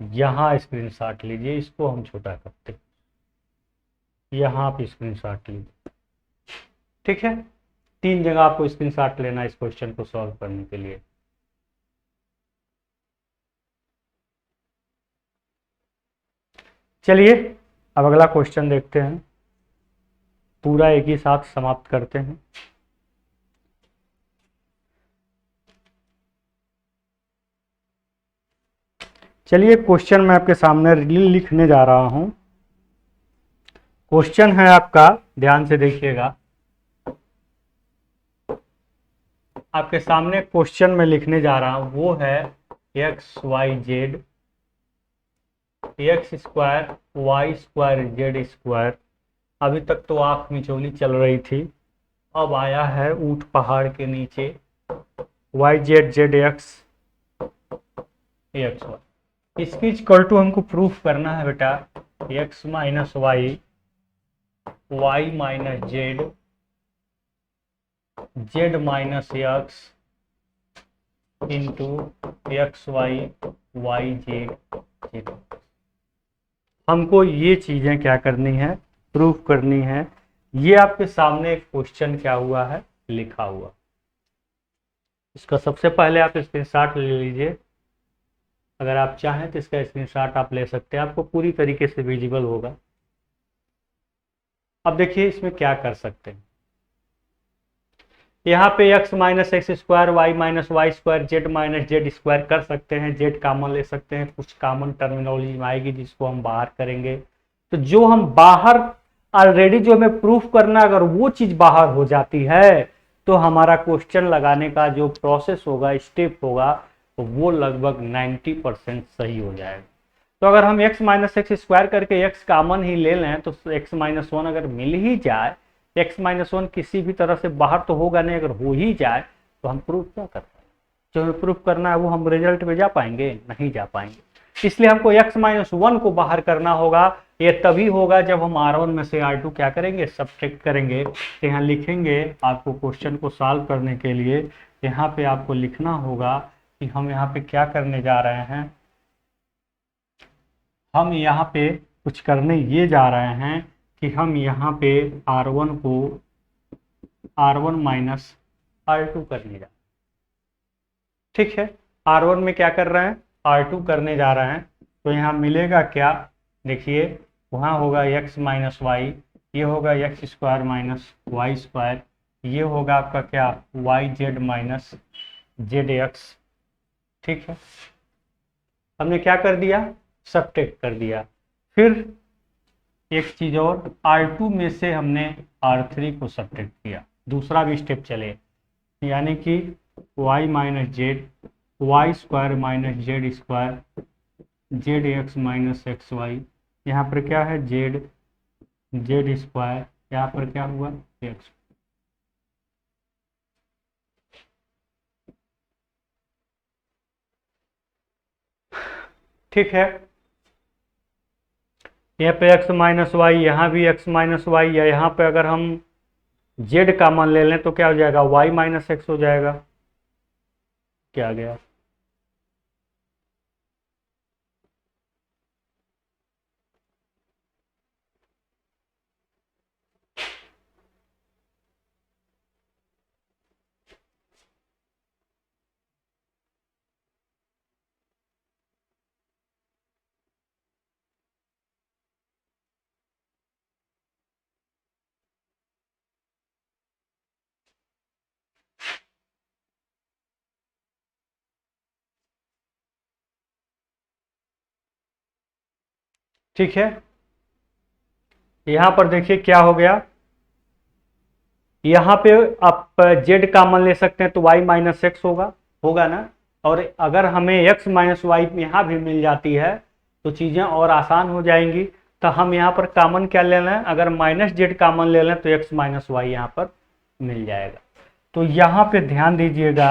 यहाँ स्क्रीनशॉट लीजिए, इसको हम छोटा करते हैं, यहाँ पे स्क्रीनशॉट लीजिए। ठीक है, 3 जगह आपको स्क्रीनशॉट लेना है इस क्वेश्चन को सॉल्व करने के लिए। चलिए अब अगला क्वेश्चन देखते हैं, पूरा एक ही साथ समाप्त करते हैं। चलिए क्वेश्चन मैं आपके सामने लिखने जा रहा हूं, क्वेश्चन है आपका, ध्यान से देखिएगा। आपके सामने क्वेश्चन में लिखने जा रहा हूं, वो है x y z x square y square z square. अभी तक तो आंख मिचौली चल रही थी, अब आया है ऊंट पहाड़ के नीचे। Y z z x x y, इसकी इक्वल टू हमको प्रूफ करना है बेटा x minus y y minus z z minus x into x y y z z. हमको ये चीजें क्या करनी है, प्रूफ करनी है। ये आपके सामने एक क्वेश्चन क्या हुआ है, लिखा हुआ। इसका सबसे पहले आप स्क्रीनशॉट ले लीजिए। अगर आप चाहें तो इसका स्क्रीनशॉट आप ले सकते हैं, आपको पूरी तरीके से विजिबल होगा। अब देखिए इसमें क्या कर सकते हैं। यहाँ पे x minus x square y minus y square z minus z square कर सकते हैं, जेड कॉमन ले सकते हैं, कुछ कॉमन टर्मिनोलॉजी आएगी जिसको हम बाहर करेंगे। तो जो हम बाहर ऑलरेडी जो हमें प्रूफ करना, अगर वो चीज बाहर हो जाती है तो हमारा क्वेश्चन लगाने का जो प्रोसेस होगा, स्टेप होगा, वो लगभग 90% सही हो जाएगा। तो अगर हम x माइनस एक्स स्क्वायर करके x कॉमन ही ले लें तो x माइनस वन अगर मिल ही जाए, x माइनस वन किसी भी तरह से बाहर तो होगा नहीं, अगर हो ही जाए तो हम प्रूफ क्या कर पाएंगे। जो हमें प्रूफ करना है वो हम रिजल्ट में जा पाएंगे, नहीं जा पाएंगे। इसलिए हमको x माइनस वन को बाहर करना होगा। ये तभी होगा जब हम R1 में से R2 क्या करेंगे, सब्ट्रैक्ट करेंगे। तो यहाँ लिखेंगे आपको क्वेश्चन को सॉल्व करने के लिए, यहाँ पे आपको लिखना होगा कि हम यहाँ पे क्या करने जा रहे हैं। हम यहाँ पे कुछ करने ये जा रहे हैं कि हम यहाँ पे R1 को R1 माइनस R2 करने जा, ठीक है। R1 में क्या कर रहे हैं, R2 करने जा रहे हैं। तो यहाँ मिलेगा क्या, देखिए वहाँ होगा x माइनस वाई, ये होगा x square minus y square, ये होगा आपका क्या y z minus z x, ठीक है। हमने क्या कर दिया, सब्ट्रैक्ट कर दिया। फिर एक चीज और, R2 में से हमने R3 को सब्ट्रैक्ट किया, दूसरा भी स्टेप चले, यानी कि y minus z y square minus z square z x minus x y. यहाँ पर क्या है, जेड जेड स्क्वायर, यहाँ पर क्या हुआ एक्स, ठीक है। यहाँ पे x माइनस वाई, यहाँ भी x माइनस वाई, या यहाँ पे अगर हम z कॉमन ले लें तो क्या हो जाएगा, y माइनस एक्स हो जाएगा। क्या गया, ठीक है। यहाँ पर देखिए क्या हो गया, यहाँ पे आप z कॉमन ले सकते हैं तो y माइनस एक्स होगा, होगा ना। और अगर हमें x माइनस वाई यहाँ भी मिल जाती है तो चीज़ें और आसान हो जाएंगी। तो हम यहाँ पर कॉमन क्या ले लें, अगर माइनस जेड कॉमन ले लें तो x माइनस वाई यहाँ पर मिल जाएगा। तो यहाँ पे ध्यान दीजिएगा,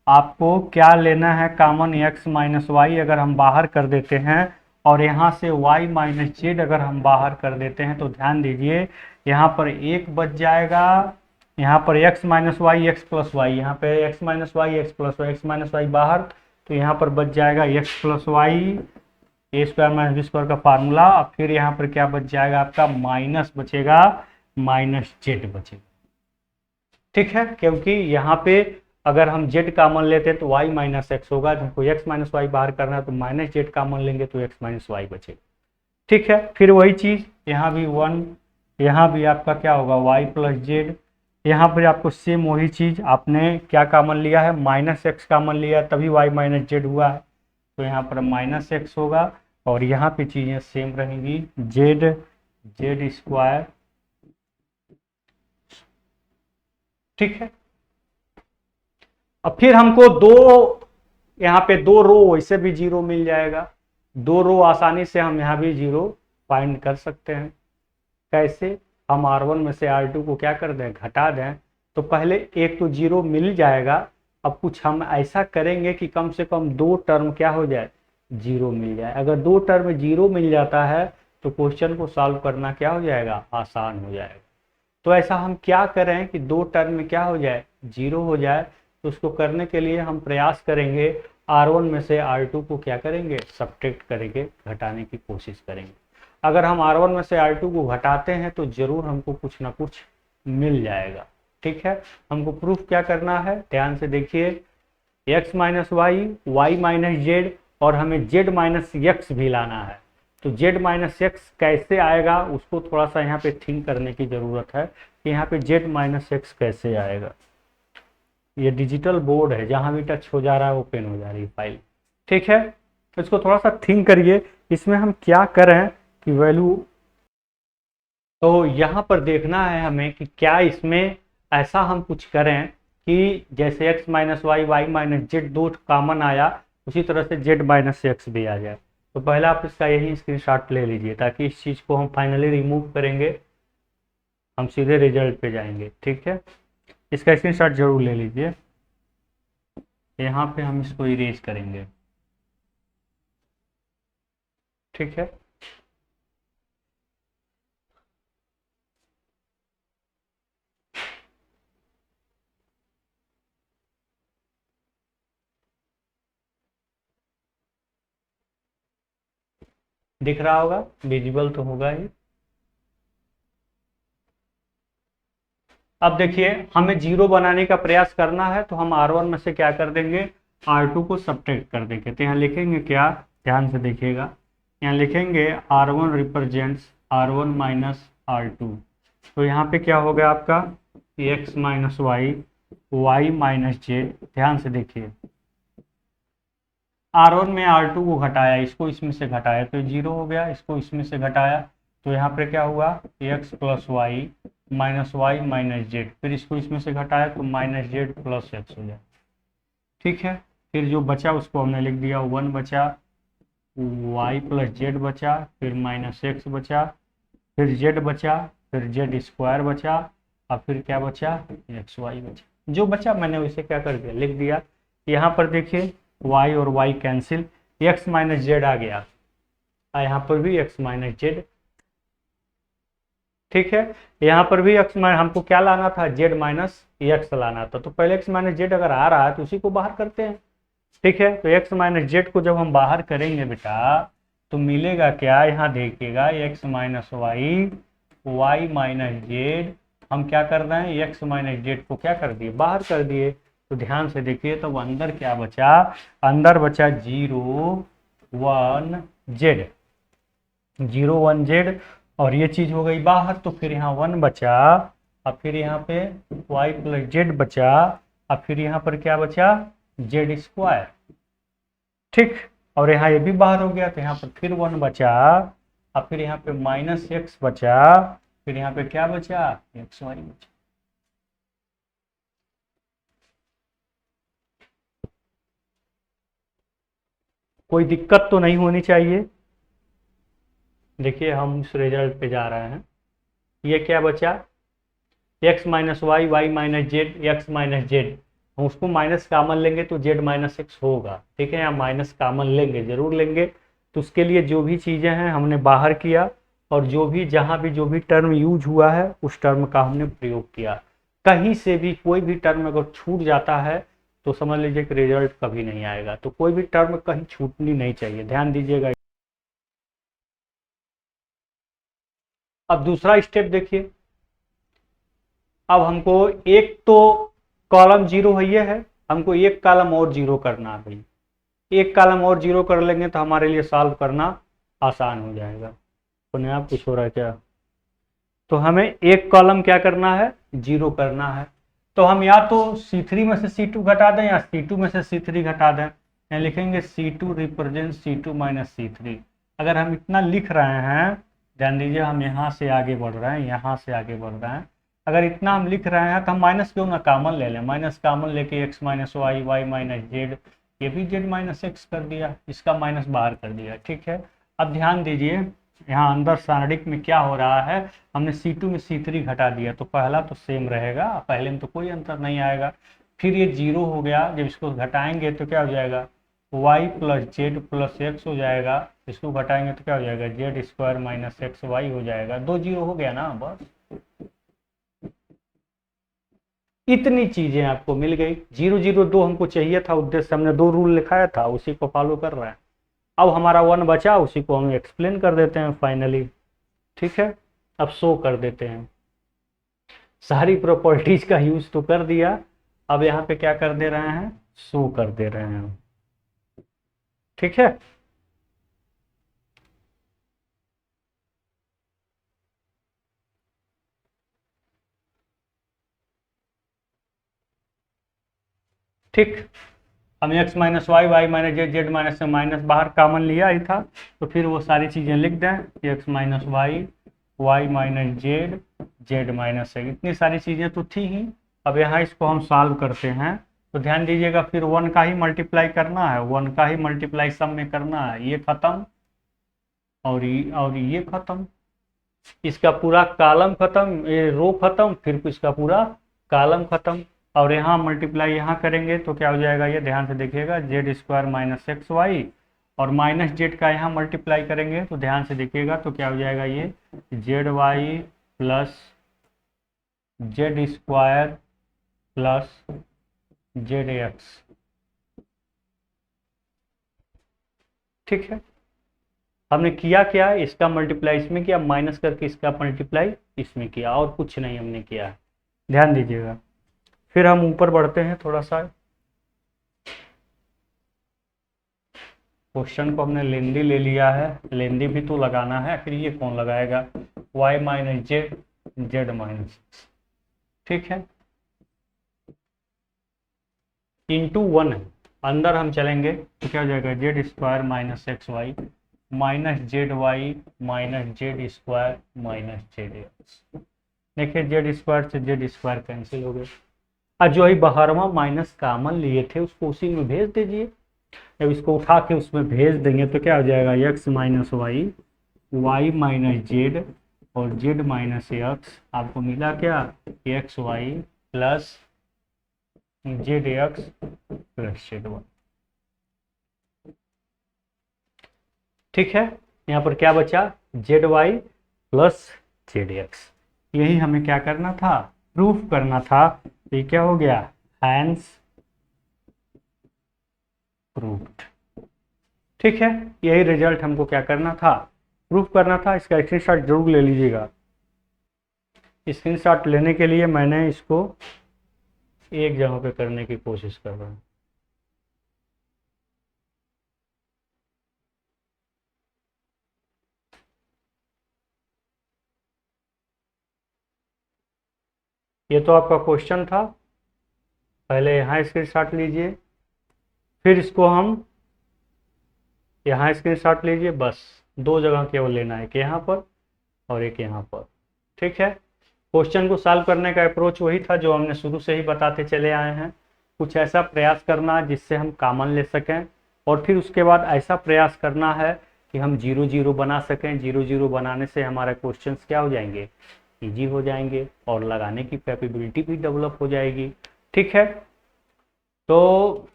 आपको क्या लेना है, कॉमन x माइनस वाई अगर हम बाहर कर देते हैं और यहाँ से y माइनस जेड अगर हम बाहर कर देते हैं तो ध्यान दीजिए यहाँ पर एक बच जाएगा, यहाँ पर x minus y x plus y, यहाँ पे x minus y x plus y, x minus y बाहर, तो यहाँ पर बच जाएगा x plus y a square minus b square का फार्मूला। और फिर यहाँ पर क्या बच जाएगा आपका, माइनस बचेगा, माइनस जेड बचेगा, ठीक है। क्योंकि यहाँ पे अगर हम z कॉमन लेते हैं तो y माइनस एक्स होगा, हमको x माइनस वाई बाहर करना है तो माइनस जेड कॉमन लेंगे तो x माइनस वाई बचेगा, ठीक है। फिर वही चीज यहाँ भी 1, यहाँ भी आपका क्या होगा y प्लस जेड, यहाँ पर आपको सेम वही चीज, आपने क्या कॉमन लिया है, माइनस एक्स कॉमन लिया तभी y माइनस जेड हुआ है, तो यहाँ पर माइनस एक्स होगा। और यहाँ पे चीजें सेम रहेंगी, जेड जेड स्क्वायर, ठीक है। अब फिर हमको यहाँ पे 2 रो इससे भी 0 मिल जाएगा, 2 रो आसानी से हम यहाँ भी 0 फाइंड कर सकते हैं। कैसे? हम R1 में से R2 को क्या कर दें, घटा दें, तो पहले एक तो 0 मिल जाएगा। अब कुछ हम ऐसा करेंगे कि कम से कम 2 टर्म क्या हो जाए, 0 मिल जाए। अगर 2 टर्म 0 मिल जाता है तो क्वेश्चन को सॉल्व करना क्या हो जाएगा, आसान हो जाएगा। तो ऐसा हम क्या करें कि 2 टर्म में क्या हो जाए, 0 हो जाए। तो उसको करने के लिए हम प्रयास करेंगे, R1 में से R2 को क्या करेंगे, सब्ट्रैक्ट करेंगे, घटाने की कोशिश करेंगे। अगर हम R1 में से R2 को घटाते हैं तो जरूर हमको कुछ ना कुछ मिल जाएगा, ठीक है। हमको प्रूफ क्या करना है, ध्यान से देखिए, x minus y, y minus z, और हमें z माइनस एक्स भी लाना है। तो z माइनस एक्स कैसे आएगा, उसको थोड़ा सा यहाँ पे थिंक करने की ज़रूरत है कि यहाँ पे z माइनस एक्स कैसे आएगा। ये डिजिटल बोर्ड है, जहाँ भी टच हो जा रहा है ओपन हो जा रही है फाइल, ठीक है। तो इसको थोड़ा सा थिंक करिए, इसमें हम क्या करें कि वैल्यू, तो यहाँ पर देखना है हमें कि क्या इसमें ऐसा हम कुछ करें कि जैसे x minus y, y minus z 2 common आया, उसी तरह से z माइनस एक्स भी आ जाए। तो पहले आप इसका यही स्क्रीनशॉट ले लीजिए, ताकि इस चीज़ को हम फाइनली रिमूव करेंगे, हम सीधे रिजल्ट पे जाएंगे, ठीक है। इसका स्क्रीनशॉट जरूर ले लीजिए। यहाँ पे हम इसको इरेज करेंगे, ठीक है। दिख रहा होगा, विजिबल तो होगा ही। अब देखिए, हमें 0 बनाने का प्रयास करना है, तो हम R1 में से क्या कर देंगे, R2 को सब्ट्रैक्ट कर देंगे। तो यहाँ लिखेंगे क्या, ध्यान से देखिएगा, यहाँ लिखेंगे R1 represents R1 minus R2। तो यहाँ पे क्या हो गया आपका, x minus y, y minus z. ध्यान से देखिए, R1 में R2 को घटाया, इसको इसमें से घटाया तो 0 हो गया, इसको इसमें से घटाया तो यहाँ पे क्या हुआ, x plus y minus y minus z. फिर इसको इसमें से घटाया तो माइनस जेड प्लस एक्स हो जाए, ठीक है। फिर जो बचा उसको हमने लिख दिया, 1 बचा, वाई प्लस जेड बचा, फिर माइनस एक्स बचा, फिर जेड बचा, फिर जेड स्क्वायर बचा, और फिर क्या बचा, एक्स वाई बचा। जो बचा मैंने उसे क्या कर दिया, लिख दिया। यहाँ पर देखिए, y और y cancel, x minus Z आ गया, यहाँ पर भी x माइनस जेड, ठीक है। यहाँ पर भी x माइनस, हमको क्या लाना था, z माइनस एक्स लाना था। तो पहले x माइनस जेड अगर आ रहा है तो उसी को बाहर करते हैं, ठीक है। तो x माइनस जेड को जब हम बाहर करेंगे बेटा, तो मिलेगा क्या, यहाँ देखिएगा, x minus y, y minus z. हम क्या कर रहे हैं, x माइनस जेड को क्या कर दिए, बाहर कर दिए। तो ध्यान से देखिए, तो अंदर क्या बचा, अंदर बचा 0 1 जेड, 0 1 जेड, और ये चीज हो गई बाहर। तो फिर यहाँ 1 बचा, और फिर यहाँ पे y प्लस जेड बचा, और फिर यहाँ पर क्या बचा, जेड स्क्वायर, ठीक। और यहाँ ये भी बाहर हो गया, तो यहाँ पर फिर 1 बचा, और फिर यहाँ पे माइनस एक्स बचा, फिर यहाँ पे क्या बचा, एक्स वाई बचा। कोई दिक्कत तो नहीं होनी चाहिए। देखिए, हम इस रिजल्ट पे जा रहे हैं। ये क्या बचा, x minus y, y minus z, x minus z. हम उसको माइनस कामन लेंगे तो z माइनस एक्स होगा, ठीक है। यहाँ माइनस कामन लेंगे, जरूर लेंगे। तो उसके लिए जो भी चीज़ें हैं हमने बाहर किया, और जो भी जहाँ भी जो भी टर्म यूज हुआ है उस टर्म का हमने प्रयोग किया। कहीं से भी कोई भी टर्म अगर छूट जाता है तो समझ लीजिए कि रिजल्ट कभी नहीं आएगा। तो कोई भी टर्म कहीं छूटनी नहीं चाहिए, ध्यान दीजिएगा। अब दूसरा स्टेप देखिए, अब हमको एक तो कॉलम 0 है, हमको एक कॉलम और 0 करना है भाई। एक कॉलम और 0 कर लेंगे तो हमारे लिए सॉल्व करना आसान हो जाएगा। तो नया कुछ हो रहा है क्या, तो हमें एक कॉलम क्या करना है, 0 करना है। तो हम या तो C3 में से C2 घटा दें, या C2 में से C3 घटा दें। यहाँ लिखेंगे C2 represent C2 minus C3। अगर हम इतना लिख रहे हैं, ध्यान दीजिए, हम यहाँ से आगे बढ़ रहे हैं, यहाँ से आगे बढ़ रहे हैं। अगर इतना हम लिख रहे हैं तो हम माइनस क्यों ना कॉमन ले लें, माइनस कॉमन लेके x minus y, y minus z, ये भी जेड माइनस एक्स कर दिया, इसका माइनस बाहर कर दिया। ठीक है, अब ध्यान दीजिए यहाँ अंदर सारणिक में क्या हो रहा है, हमने C2 में C3 घटा दिया, तो पहला तो सेम रहेगा, पहले में तो कोई अंतर नहीं आएगा। फिर ये जीरो हो गया, जब इसको घटाएंगे तो क्या हो जाएगा, y plus z plus x हो जाएगा, इसको घटाएंगे तो क्या हो जाएगा, z square minus x y हो जाएगा। दो जीरो हो गया ना, बस इतनी चीजें आपको मिल गई। 002 हमको चाहिए था, उद्देश्य हमने दो रूल लिखाया था, उसी को फॉलो कर रहे हैं। अब हमारा 1 बचा, उसी को हम एक्सप्लेन कर देते हैं फाइनली। ठीक है, अब शो कर देते हैं, सारी प्रॉपर्टीज का यूज तो कर दिया, अब यहाँ पे क्या कर दे रहे हैं, शो कर दे रहे हैं। ठीक है, ठीक, हम x minus y, y minus z, z minus से माइनस बाहर कॉमन लिया ही था, तो फिर वो सारी चीज़ें लिख दें, x minus y, y minus z, z minus है, इतनी सारी चीज़ें तो थी ही। अब यहाँ इसको हम सॉल्व करते हैं, तो ध्यान दीजिएगा, फिर 1 का ही मल्टीप्लाई करना है, 1 का ही मल्टीप्लाई सब में करना है, ये खत्म और ये खत्म, इसका पूरा कॉलम खत्म, ये रो खत्म, फिर इसका पूरा कॉलम खत्म। और यहाँ मल्टीप्लाई यहाँ करेंगे तो क्या हो जाएगा, ये ध्यान से देखिएगा, z square minus x y, और माइनस जेड का यहाँ मल्टीप्लाई करेंगे तो ध्यान से देखिएगा तो क्या हो जाएगा, ये z y plus z square plus z x. ठीक है, हमने किया क्या, इसका मल्टीप्लाई इसमें किया, माइनस करके इसका मल्टीप्लाई इसमें किया, और कुछ नहीं हमने किया। ध्यान दीजिएगा, फिर हम ऊपर बढ़ते हैं थोड़ा सा, क्वेश्चन को हमने लेंदी ले लिया है, लेंदी भी तो लगाना है, फिर ये कौन लगाएगा, y minus z, z minus, ठीक है, इंटू 1 है, अंदर हम चलेंगे तो क्या हो जाएगा, z square minus x y minus z y minus z square minus z x. देखिए जेड स्क्वायर से जेड स्क्वायर कैंसिल हो गए, और जो ही बाहरवा माइनस कॉमन लिए थे उसको उसी में भेज दीजिए, जब इसको उठा के उसमें भेज देंगे तो क्या हो जाएगा, x minus y, y minus z और जेड माइनस एक्स, आपको मिला क्या, x y plus z x plus z y. ठीक है, यहाँ पर क्या बचा, z y plus z x, यही हमें क्या करना था, प्रूफ करना था। ये क्या हो गया, हैंस प्रूव्ड। ठीक है, यही रिजल्ट हमको क्या करना था, प्रूफ करना था। इसका स्क्रीनशॉट जरूर ले लीजिएगा। स्क्रीनशॉट लेने के लिए मैंने इसको एक जगह पे करने की कोशिश कर रहा हूँ। ये तो आपका क्वेश्चन था, पहले यहाँ स्क्रीनशॉट लीजिए, फिर इसको हम यहाँ स्क्रीनशॉट लीजिए, बस दो जगह केवल लेना है, एक यहाँ पर और एक यहाँ पर। ठीक है, क्वेश्चन को सॉल्व करने का अप्रोच वही था जो हमने शुरू से ही बताते चले आए हैं, कुछ ऐसा प्रयास करना जिससे हम कॉमन ले सकें, और फिर उसके बाद ऐसा प्रयास करना है कि हम 0 0 बना सकें। 0 0 बनाने से हमारे क्वेश्चंस क्या हो जाएंगे, ईजी हो जाएंगे, और लगाने की कैपेबिलिटी भी डेवलप हो जाएगी। ठीक है, तो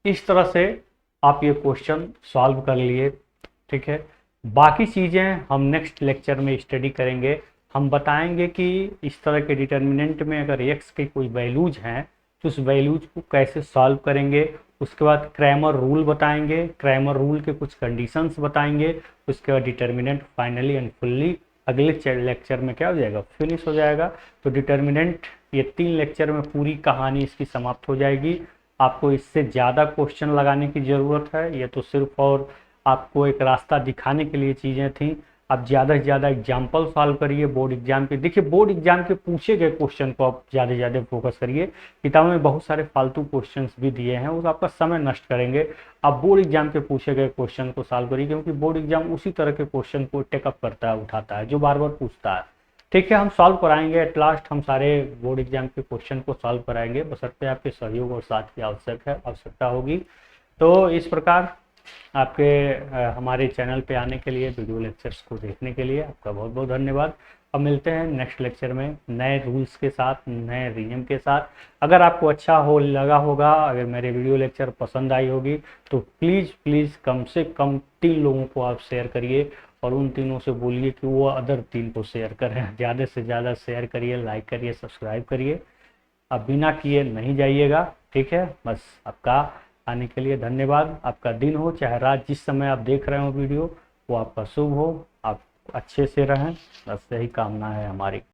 इस तरह से आप ये क्वेश्चन सॉल्व कर लिए। ठीक है, बाकी चीज़ें हम नेक्स्ट लेक्चर में स्टडी करेंगे। हम बताएंगे कि इस तरह के डिटर्मिनेंट में अगर x के कोई वैल्यूज हैं तो उस वैल्यूज को कैसे सॉल्व करेंगे, उसके बाद क्रैमर रूल बताएंगे, क्रैमर रूल के कुछ कंडीशंस बताएंगे, उसके बाद डिटर्मिनेंट फाइनली एंड फुल्ली अगले लेक्चर में क्या हो जाएगा, फिनिश हो जाएगा। तो डिटर्मिनेंट ये 3 लेक्चर में पूरी कहानी इसकी समाप्त हो जाएगी। आपको इससे ज़्यादा क्वेश्चन लगाने की ज़रूरत है, ये तो सिर्फ और आपको एक रास्ता दिखाने के लिए चीज़ें थी। आप ज़्यादा से ज़्यादा एग्जाम्पल सॉल्व करिए बोर्ड एग्जाम के। देखिए बोर्ड एग्जाम के पूछे गए क्वेश्चन को आप ज़्यादा से ज़्यादा फोकस करिए। किताबों में बहुत सारे फालतू क्वेश्चंस भी दिए हैं, वो आपका समय नष्ट करेंगे। आप बोर्ड एग्जाम के पूछे गए क्वेश्चन को सॉल्व करिए, क्योंकि बोर्ड एग्जाम उसी तरह के क्वेश्चन को टेकअप करता है, उठाता है, जो बार बार पूछता है। ठीक है, हम सॉल्व कराएंगे, एट लास्ट हम सारे बोर्ड एग्जाम के क्वेश्चन को सॉल्व कराएंगे, बशर्ते आपके सहयोग और साथ की आवश्यकता होगी। तो इस प्रकार आपके हमारे चैनल पे आने के लिए, वीडियो लेक्चर्स को देखने के लिए आपका बहुत बहुत धन्यवाद। अब मिलते हैं नेक्स्ट लेक्चर में नए रूल्स के साथ, नए नियम के साथ। अगर आपको अच्छा हो लगा होगा, अगर मेरे वीडियो लेक्चर पसंद आई होगी, तो प्लीज़ प्लीज़ कम से कम 3 लोगों को आप शेयर करिए, और उन तीनों से बोलिए कि वो अदर 3 को शेयर करें। ज़्यादा से ज़्यादा शेयर करिए, लाइक करिए, सब्सक्राइब करिए। अब बिना किए नहीं जाइएगा, ठीक है। बस आपका आने के लिए धन्यवाद। आपका दिन हो चाहे रात, जिस समय आप देख रहे हो वीडियो, वो आपका शुभ हो, आप अच्छे से रहें, बस यही कामना है हमारी।